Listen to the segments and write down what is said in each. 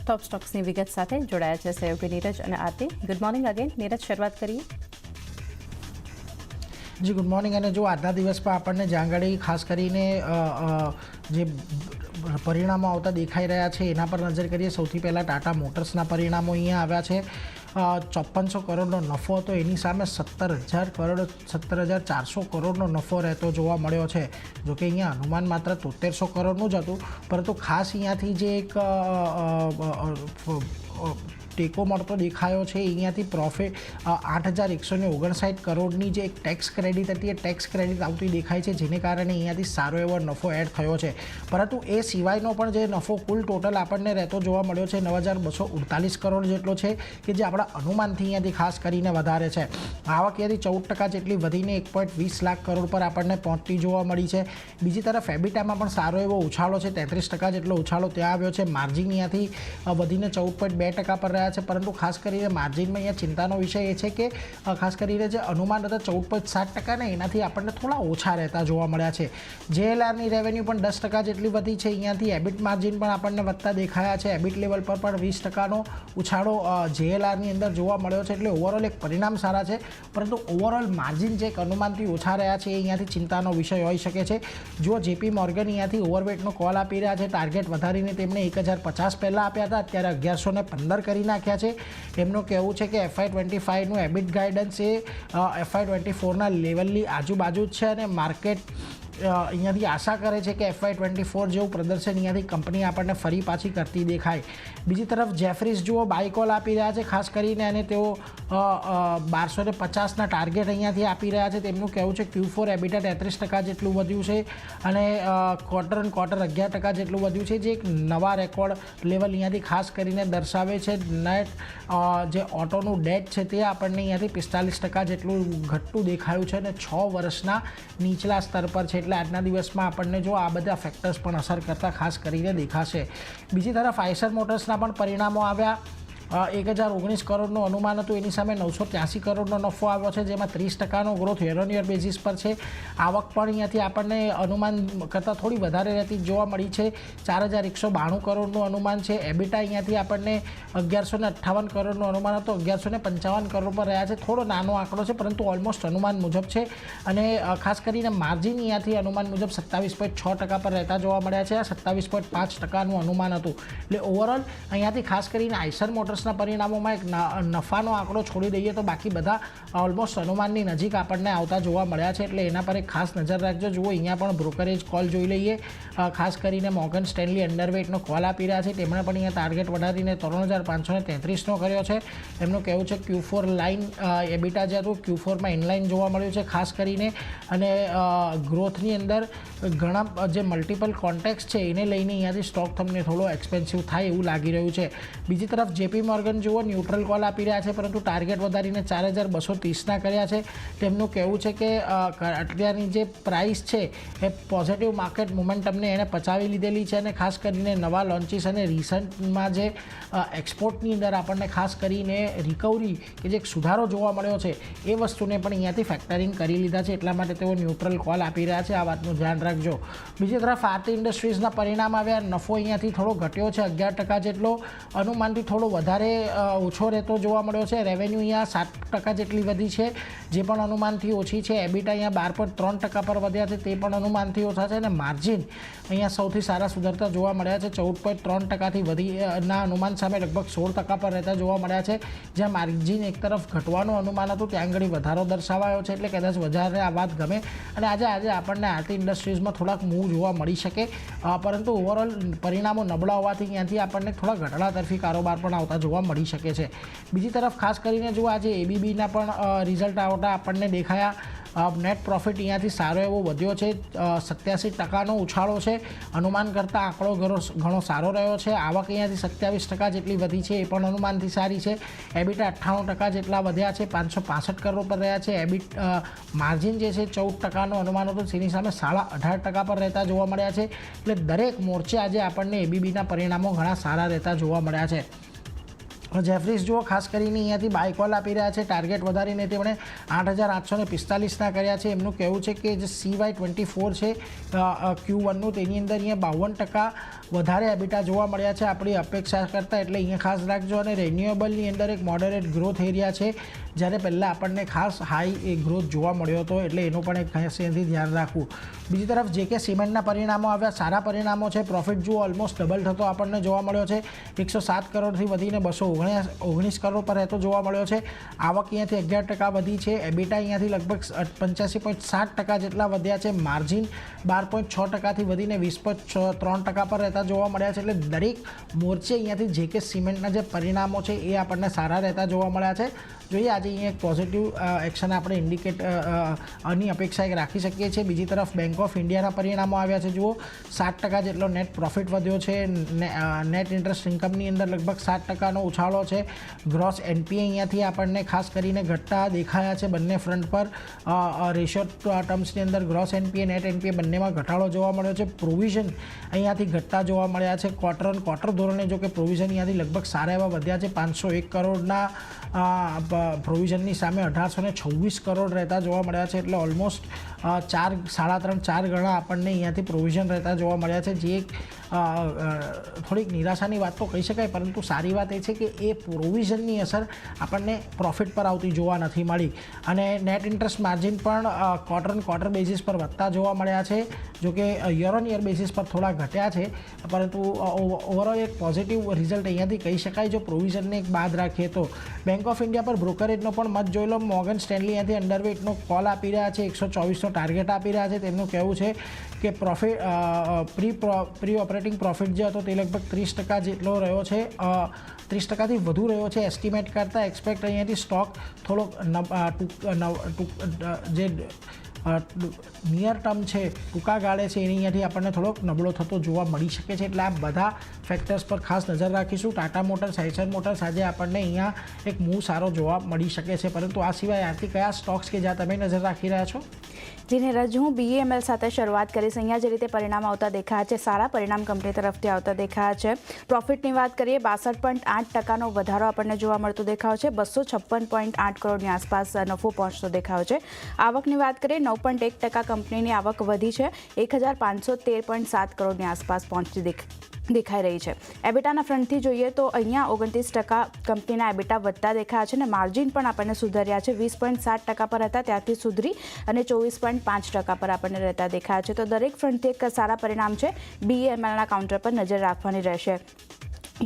ટોપ સ્ટોક્સની વિગત સાથે જોડાયા છે સહયોગી નીરજ અને Aarti. Good morning again. Neeraj, શરૂઆત કરીએ. જી ગુડ મોર્નિંગ. અને જો આજના દિવસમાં આપણને જાંગડી ખાસ કરીને જે પરિણામો આવતા દેખાઈ રહ્યા છે એના પર નજર કરીએ. સૌથી પહેલાં ટાટા મોટર્સના પરિણામો અહીંયા આવ્યા છે. 5400 કરોડનો નફો હતો, એની સામે 17,400 કરોડનો નફો રહેતો જોવા મળ્યો છે. જોકે અહીંયા અનુમાન માત્ર 7300 કરોડનું જ હતું, પરંતુ ખાસ અહીંયાથી જે એક ટેકો મળતો દેખાયો છે અહીંયાથી પ્રોફિટ 8,159 કરોડની જે એક ટેક્સ ક્રેડિટ હતી એ ટેક્સ ક્રેડિટ આવતી દેખાય છે, જેને કારણે અહીંયાથી સારો એવો નફો એડ થયો છે. પરંતુ એ સિવાયનો પણ જે નફો કુલ ટોટલ આપણને રહેતો જોવા મળ્યો છે 9,248 કરોડ જેટલો છે, કે જે આપણા અનુમાનથી અહીંયાથી ખાસ કરીને વધારે છે. આવક અહીંયાથી 14% જેટલી વધીને 1.20 લાખ કરોડ પર આપણને પહોંચતી જોવા મળી છે. બીજી તરફ એબિટામાં પણ સારો એવો ઉછાળો છે, 33% જેટલો ઉછાળો ત્યાં આવ્યો છે. માર્જિન અહીંયાથી વધીને 14.2% પર રહ્યા છે. પરંતુ ખાસ કરીને માર્જિનમાં અહીંયા ચિંતાનો વિષય એ છે કે ખાસ કરીને જે અનુમાન હતા 14.7% ને એનાથી આપણને થોડા ઓછા રહેતા જોવા મળ્યા છે. જેએલઆરની રેવન્યુ પણ 10% જેટલી વધી છે. અહીંયાથી એબિટ માર્જિન પણ આપણને વધતા દેખાયા છે. એબિટ લેવલ પર પણ 20%નો ઉછાળો જેએલઆરની અંદર જોવા મળ્યો છે. એટલે ઓવરઓલ એક પરિણામ સારા છે, પરંતુ ઓવરઓલ માર્જિન જે એક અનુમાનથી ઓછા રહ્યા છે એ અહીંયાથી ચિંતાનો વિષય હોઈ શકે છે. જો જેપી મોર્ગન અહીંયાથી ઓવરવેટનો કોલ આપી રહ્યા છે. ટાર્ગેટ વધારીને તેમણે 1050 પહેલાં આપ્યા હતા, અત્યારે 1115 કરી નાખ્યા છે. એમનું કહેવું છે કે FY25નું એબિટ ગાઈડન્સ એ FY24ના લેવલની આજુબાજુ જ છે, અને માર્કેટ અહીંયાથી આશા કરે છે કે FY24 જેવું પ્રદર્શન અહીંયાથી કંપની આપણને ફરી પાછી કરતી દેખાય. બીજી તરફ જેફરીઝ જુઓ બાયકોલ આપી રહ્યા છે ખાસ કરીને, અને તેઓ 1250ના ટાર્ગેટ અહીંયાથી આપી રહ્યા છે. તેમનું કહેવું છે Q4 એબિટા 33% જેટલું વધ્યું છે, અને ક્વાર્ટર ઓન ક્વાર્ટર 11% જેટલું વધ્યું છે, જે એક નવા રેકોર્ડ લેવલ અહીંયાથી ખાસ કરીને દર્શાવે છે. નેટ જે ઓટોનું ડેટ છે તે આપણને અહીંયાથી 45% જેટલું ઘટતું દેખાયું છે, અને 6 વર્ષના નીચલા સ્તર પર છે. એટલે આજના દિવસમાં આપણને જો આ બધા ફેક્ટર્સ પણ અસર કરતા ખાસ કરીને દેખાશે. બીજી તરફ આઈસર મોટર્સના પણ પરિણામો આવ્યા. 1019 કરોડનું અનુમાન હતું, એની સામે 983 કરોડનો નફો આવ્યો છે, જેમાં 30%નો growth year on year basis પર છે. આવક પણ અહીંયાથી આપણને અનુમાન કરતાં થોડી વધારે રહેતી જોવા મળી છે. 4,192 કરોડનું અનુમાન છે. એબિટા અહીંયાથી આપણને 1158 કરોડનું અનુમાન હતું, 1155 કરોડ પર રહ્યા છે. થોડો નાનો આંકડો છે, પરંતુ ઓલમોસ્ટ અનુમાન મુજબ છે. અને ખાસ કરીને માર્જિન અહીંયાથી અનુમાન મુજબ 27.6% પર રહેતા જોવા મળ્યા છે. આ 27.5%નું અનુમાન હતું. એટલે ઓવરઓલ અહીંયાથી ખાસ કરીને આઈસર મોટર્સ પરિણામોમાં એક નફાનો આંકડો છોડી દઈએ તો બાકી બધા ઓલમોસ્ટ અનુમાનની નજીક આપણને આવતા જોવા મળ્યા છે. એટલે એના પર એક ખાસ નજર રાખજો. જુઓ અહીંયા પણ બ્રોકરેજ કોલ જોઈ લઈએ. ખાસ કરીને મોર્ગન સ્ટેનલી અંડરવેટનો કોલ આપી રહ્યા છે. તેમણે પણ અહીંયા ટાર્ગેટ વધારીને 3,533નો કર્યો છે. એમનું કહેવું છે Q4 લાઇન એબિટા જે હતું Q4માં ઇનલાઇન જોવા મળ્યું છે ખાસ કરીને, અને ગ્રોથની અંદર ઘણા જે મલ્ટિપલ કોન્ટેક્ટ છે એને લઈને અહીંયાથી સ્ટોક તમને થોડો એક્સપેન્સિવ થાય એવું લાગી રહ્યું છે. બીજી તરફ જેપી મોર્ગન જુઓ ન્યુટ્રલ કોલ આપી રહ્યા છે, પરંતુ ટાર્ગેટ વધારીને 4,230ના કર્યા છે. તેમનું કહેવું છે કે અત્યારની જે પ્રાઇસ છે એ પોઝિટિવ માર્કેટ મોમેન્ટમને એને પચાવી લીધેલી છે, અને ખાસ કરીને નવા લોન્ચીસ અને રિસન્ટમાં જે એક્સપોર્ટની અંદર આપણને ખાસ કરીને રિકવરી કે જે એક સુધારો જોવા મળ્યો છે એ વસ્તુને પણ અહીંયાથી ફેક્ટરિંગ કરી લીધા છે. એટલા માટે તેઓ ન્યુટ્રલ કોલ આપી રહ્યા છે. આ વાતનું ધ્યાન રાખજો. બીજી તરફ આરતી ઇન્ડસ્ટ્રીઝના પરિણામ આવ્યા. નફો અહીંયાથી થોડો ઘટ્યો છે, 11% જેટલો. અનુમાનથી થોડો વધારે ઓછો રહેતો જોવા મળ્યો છે. રેવન્યુ અહીંયા 7% જેટલી વધી છે, જે પણ અનુમાનથી ઓછી છે. એબિટા અહીંયા 12.3% પર વધ્યા છે, તે પણ અનુમાનથી ઓછા છે. અને માર્જિન અહીંયા સૌથી સારા સુધરતા જોવા મળ્યા છે. 14.3%થી વધીના અનુમાન સામે લગભગ 16% પર રહેતા જોવા મળ્યા છે. જ્યાં માર્જિન એક તરફ ઘટવાનું અનુમાન હતું ત્યાં આગળ વધારો દર્શાવાયો છે. એટલે કદાચ વધારે આ વાત ગમે, અને આજે આપણને આરતી ઇન્ડસ્ટ્રીઝમાં થોડાક મૂવ જોવા મળી શકે, પરંતુ ઓવરઓલ પરિણામો નબળા હોવાથી અહીંયાથી આપણને થોડા ઘટાડા તરફી કારોબાર પણ આવતા જોવા મળી શકે છે. બીજી તરફ ખાસ કરીને જો આજે એબીબીના પણ રિઝલ્ટ આવતા આપણને દેખાયા. નેટ પ્રોફિટ અહીંયાથી સારો એવો વધ્યો છે, 87%નો ઉછાળો છે. અનુમાન કરતાં આંકડો ઘણો સારો રહ્યો છે. આવક અહીંયાથી 27% જેટલી વધી છે, એ પણ અનુમાનથી સારી છે. એબિટા 98% જેટલા વધ્યા છે, 565 કરોડ પર રહ્યા છે. એબિટ માર્જિન જે છે 14%નો અનુમાન હતું, તેની સામે 18.5% પર રહેતા જોવા મળ્યા છે. એટલે દરેક મોરચે આજે આપણને એબીબીના પરિણામો ઘણા સારા રહેતા જોવા મળ્યા છે. જેફરીસ જુઓ ખાસ કરીને અહીંયાથી બાય કોલ આપી રહ્યા છે. ટાર્ગેટ વધારીને તેમણે 8,845ના કર્યા છે. એમનું કહેવું છે કે જે CY24 છે Q1નું તેની અંદર અહીંયા 52% વધારે એબિટા જોવા મળ્યા છે આપણી અપેક્ષા કરતાં, એટલે અહીંયા ખાસ રાખજો. અને રિન્યુએબલની અંદર એક મોડરેટ ગ્રોથ એરિયા છે, જ્યારે પહેલાં આપણને ખાસ હાઈ એ ગ્રોથ જોવા મળ્યો હતો, એટલે એનું પણ એક ખાસ એનાથી ધ્યાન રાખવું. બીજી તરફ JK સિમેન્ટના પરિણામો આવ્યા, સારા પરિણામો છે. પ્રોફિટ જુઓ ઓલમોસ્ટ ડબલ થતો આપણને જોવા મળ્યો છે. 107 કરોડથી વધીને 219 કરોડ પર રહેતો જોવા મળ્યો છે. આવક અહીંયાથી 11% વધી છે. એબિટા અહીંયાથી લગભગ 85.7% જેટલા વધ્યા છે. માર્જિન 12.6%થી વધીને 20.3% પર રહેતા જોવા મળ્યા છે. એટલે દરેક મોરચે અહીંયાથી JK સિમેન્ટના જે પરિણામો છે એ આપણને સારા રહેતા જોવા મળ્યા છે. જોઈએ આજે અહીંયા એક પોઝિટિવ એક્શન આપણે ઇન્ડિકેટ આની અપેક્ષા એક રાખી શકીએ છીએ. બીજી તરફ બેંક ઓફ ઇન્ડિયાના પરિણામો આવ્યા છે. જુઓ 7% જેટલો નેટ પ્રોફિટ વધ્યો છે. નેટ ઇન્ટરેસ્ટ ઇન્કમની અંદર લગભગ 7%નો ઉછાળો છે. ગ્રોસ NPA અહીંયાથી આપણને ખાસ કરીને ઘટતા દેખાયા છે બંને ફ્રન્ટ પર. રેશિયો ટર્મ્સની અંદર ગ્રોસ NPA નેટ NPA બંનેમાં ઘટાડો જોવા મળ્યો છે. પ્રોવિઝન અહીંયાથી ઘટતા જોવા મળ્યા છે. ક્વાર્ટર ધોરણે જો કે પ્રોવિઝન અહીંયાથી લગભગ સારા એવા વધ્યા છે. 501 કરોડના પ્રોવિઝનની સામે 1826 કરોડ રહેતા જોવા મળ્યા છે. એટલે ઓલમોસ્ટ 3.5-4 ગણા આપણને અહીંયાથી પ્રોવિઝન રહેતા જોવા મળ્યા છે, જે થોડીક નિરાશાની વાત તો કહી શકાય, પરંતુ સારી વાત એ છે કે એ પ્રોવિઝનની અસર આપણને પ્રોફિટ પર આવતી જોવા નથી મળી. અને નેટ ઇન્ટરેસ્ટ માર્જિન પણ ક્વાર્ટર બેઝિસ પર વધતા જોવા મળ્યા છે. જો કે યર ઓન યર બેઝિસ પર થોડા ઘટ્યા છે, પરંતુ ઓવરઓલ એક પોઝિટિવ રિઝલ્ટ અહીંયાથી કહી શકાય જો પ્રોવિઝનને એક બાદ રાખીએ તો. બેંક ઓફ ઇન્ડિયા પર બ્રોકરેજનો પણ મત જોઈ લો. મોર્ગન સ્ટેનલી અહીંયાથી અંડરવેટનો કોલ આપી રહ્યા છે. 124નો ટાર્ગેટ આપી રહ્યા છે. તેમનું કહેવું છે કે પ્રી ઓપરેટિંગ પ્રોફિટ જે હતો તે લગભગ 30% જેટલો રહ્યો છે, 30%થી વધુ રહ્યો છે એસ્ટિમેટ કરતાં. એક્સપેક્ટ અહીંયાથી સ્ટોક થોડોક જે નિયર ટર્મ છે, ટૂંકા ગાળે છે, એની અહીંયાથી આપણને થોડોક નબળો થતો જોવા મળી શકે છે. એટલે આ બધા ફેક્ટર્સ પર ખાસ નજર રાખીશું. ટાટા મોટર્સ, આઈસર મોટર્સ આજે આપણને અહીંયા એક મૂવ સારો જોવા મળી શકે છે. પરંતુ આ સિવાય આરતી કયા સ્ટોક્સ કે જ્યાં તમે નજર રાખી રહ્યા છો? જી નીરજ, હું BEML સાથે શરૂઆત કરીશ. અહીંયા જે રીતે પરિણામ આવતા દેખાયા છે, સારા પરિણામ કંપની તરફથી આવતા દેખાયા છે. પ્રોફિટની વાત કરીએ, 62.8%નો વધારો આપણને જોવા મળતો દેખાયો છે. 256.8 કરોડની આસપાસ નફો પહોંચતો દેખાયો છે. આવકની વાત કરીએ, 9.1% કંપનીની આવક વધી છે. 1,513.7 કરોડની આસપાસ પહોંચતી દેખાઈ રહી છે. એબિટાના ફ્રન્ટથી જોઈએ તો અહીંયા 29% કંપનીના એબિટા વધતા દેખાયા છે અને માર્જિન પણ આપણને સુધર્યા છે. 20.7% પર હતા, ત્યાંથી સુધરી અને 24.5% પર આપણને રહેતા દેખાયા છે. તો દરેક ફ્રન્ટથી એક સારા પરિણામ છે. BEMLના કાઉન્ટર પર નજર રાખવાની રહેશે.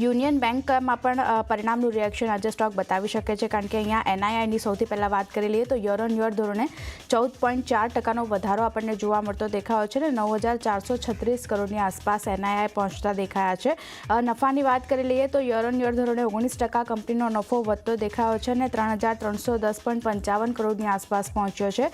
યુનિયન બેંકમાં પણ પરિણામનું રિએક્શન આજે સ્ટોક બતાવી શકે છે, કારણ કે અહીંયા NIIની સૌથી પહેલાં વાત કરી લઈએ તો યર ઓન યર ધોરણે 14.4%નો વધારો આપણને જોવા મળતો દેખાયો છે અને 9,436 કરોડની આસપાસ NII પહોંચતા દેખાયા છે. નફાની વાત કરી લઈએ તો યર ઓન યર ધોરણે 19% કંપનીનો નફો વધતો દેખાયો છે અને 3,310.55 કરોડની આસપાસ પહોંચ્યો છે.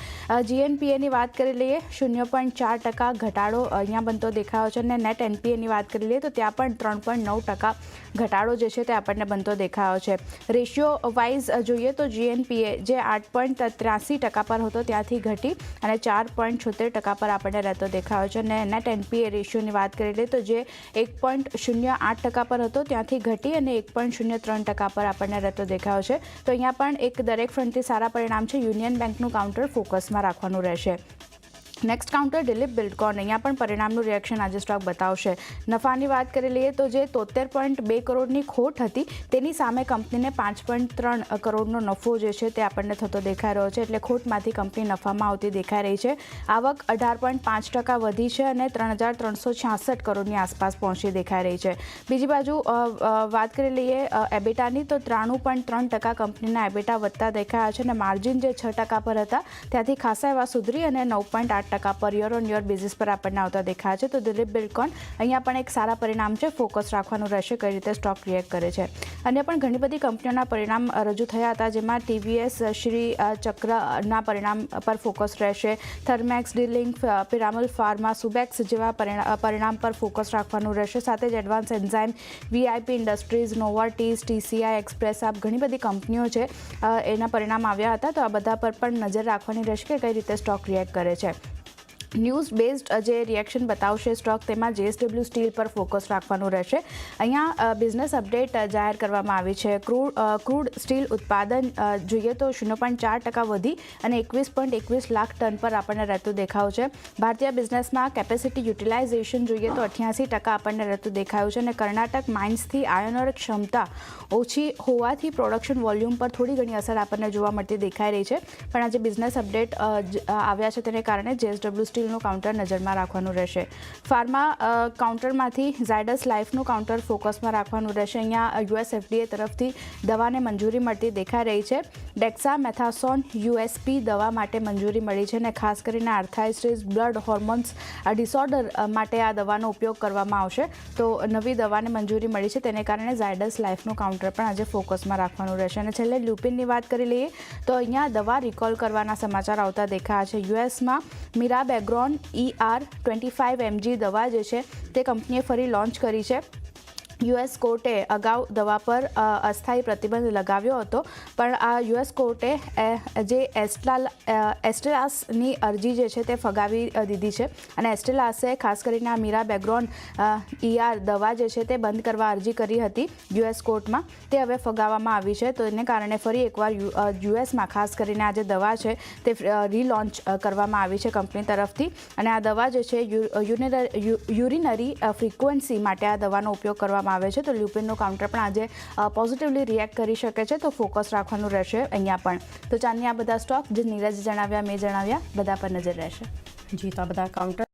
GNPAની વાત કરી લઈએ, 0.4% ઘટાડો અહીંયા બનતો દેખાયો છે અને નેટ NPAની વાત કરી લઈએ તો ત્યાં પણ 3.9% ઘટાડો જે છે તે આપણને બનતો દેખાયો છે. રેશિયો વાઇઝ જોઈએ તો GNPA જે 8.83% પર હતો ત્યાંથી ઘટી અને 4.76% પર આપણને રહેતો દેખાયો છે. અને નેટ NPA રેશિયોની વાત કરી લઈએ તો જે 1.08% પર હતો ત્યાંથી ઘટી અને 1.03% પર આપણને રહેતો દેખાયો છે. તો અહીંયા પણ એક દરેક ફ્રન્ટથી સારા પરિણામ છે. યુનિયન બેંકનું કાઉન્ટર ફોકસમાં રાખવાનું રહેશે. નેક્સ્ટ કાઉન્ટર દિલીપ બિલ્ડકોન, અહીંયા પણ પરિણામનું રિએક્શન આજે સ્ટોક બતાવશે. નફાની વાત કરી લઈએ તો જે 73.2 કરોડની ખોટ હતી તેની સામે કંપનીને 5.3 કરોડનો નફો જે છે તે આપણને થતો દેખાઈ રહ્યો છે. એટલે ખોટમાંથી કંપની નફામાં આવતી દેખાઈ રહી છે. આવક 18.5% વધી છે અને 3,366 કરોડની આસપાસ પહોંચી દેખાઈ રહી છે. બીજી બાજુ વાત કરી લઈએ એબિટાની તો 93.3% કંપનીના એબિટા વધતા દેખાયા છે અને માર્જિન જે 6% પર હતા ત્યાંથી ખાસા એવા સુધરી અને 9.8% પર યર ઓન યર બેઝિસ પર આપણને આવતા દેખાય છે. તો દિલીપ બિલ્ડકોન અહીંયા પણ એક સારા પરિણામ છે. ફોકસ રાખવાનું રહેશે કઈ રીતે સ્ટોક રિએક્ટ કરે છે. અન્ય પણ ઘણી બધી કંપનીઓના પરિણામ રજૂ થયા હતા, જેમાં TVS શ્રી ચક્રના પરિણામ પર ફોકસ રહેશે. થર્મેક્સ ડીલિંગ, પિરામલ ફાર્મા, સુબેક્સ જેવા પરિણામ પર ફોકસ રાખવાનું રહેશે. સાથે જ Advance Enzyme, VIP Industries, Novartis, TCI Express, આ ઘણી બધી કંપનીઓ છે એના પરિણામ આવ્યા હતા. તો આ બધા પર પણ નજર રાખવાની રહેશે કે કઈ રીતે સ્ટોક રિએક્ટ કરે છે. ન્યૂઝ બેઝડ જે રિએક્શન બતાવશે સ્ટોક તેમાં JSW સ્ટીલ પર ફોકસ રાખવાનું રહેશે. અહીંયા બિઝનેસ અપડેટ જાહેર કરવામાં આવી છે. ક્રૂડ સ્ટીલ ઉત્પાદન જોઈએ તો 0.4% વધી અને 21.21 લાખ ટન પર આપણને રહેતું દેખાયું છે. ભારતીય બિઝનેસમાં કેપેસિટી યુટિલાઇઝેશન જોઈએ તો 88% આપણને રહેતું દેખાયું છે અને કર્ણાટક માઇન્સથી આયર્ન ઓર ક્ષમતા ઓછી હોવાથી પ્રોડક્શન વોલ્યુમ પર થોડી ઘણી અસર આપણને જોવા મળતી દેખાઈ રહી છે. પણ આજે બિઝનેસ અપડેટ આવ્યા છે તેને કારણે JSW સ્ટીલનું કાઉન્ટર નજરમાં રાખવાનું રહેશે. ફાર્મા કાઉન્ટરમાંથી ઝાયડસ લાઇફનું કાઉન્ટર ફોકસમાં રાખવાનું રહેશે. અહીંયા US FDA તરફથી દવાને મંજૂરી મળતી દેખાઈ રહી છે. ડેક્સામેથાસોન USP દવા માટે મંજૂરી મળી છે અને ખાસ કરીને આર્થરાઇટિસ બ્લડ હોર્મોન્સ ડિસઓર્ડર માટે આ દવાનો ઉપયોગ કરવામાં આવશે. તો નવી દવાને મંજૂરી મળી છે તેને કારણે ઝાયડસ લાઇફનું કાઉન્ટર પણ આજે ફોકસમાં રાખવાનું રહેશે. અને છેલ્લે લ્યુપિનની વાત કરી લઈએ તો અહીંયા દવા રિકોલ કરવાના સમાચાર આવતા દેખાયા છે. યુએસમાં મિરાબેગ્રોન ER25 mg દવા જે છે તે કંપનીએ ફરી લોન્ચ કરી છે. US કોર્ટે અગાઉ દવા પર અસ્થાયી પ્રતિબંધ લગાવ્યો હતો પણ આ US કોર્ટે જે એસ્ટેલાસની અરજી જે છે તે ફગાવી દીધી છે અને એસ્ટેલાસે ખાસ કરીને આ મિરાબેગ્રોન ER દવા જે છે તે બંધ કરવા અરજી કરી હતી US કોર્ટમાં. તે હવે ફગાવવામાં આવી છે. તો એને કારણે ફરી એકવાર USમાં ખાસ કરીને આ જે દવા છે તે રીલોન્ચ કરવામાં આવી છે કંપની તરફથી અને આ દવા જે છે યુરિનરી ફ્રીક્વન્સી માટે આ દવાનો ઉપયોગ કરવામાં આવે છે. તો લ્યુપિનનું કાઉન્ટર પણ આજે પોઝિટિવલી રિએક્ટ કરી શકે છે. તો ફોકસ રાખવાનું રહેશે અહીંયા પણ. તો ચાંદની આ બધા સ્ટોક જે નીરજ જણાવ્યા મેં જણાવ્યા બધા પર નજર રહેશે. જી તો આ બધા કાઉન્ટર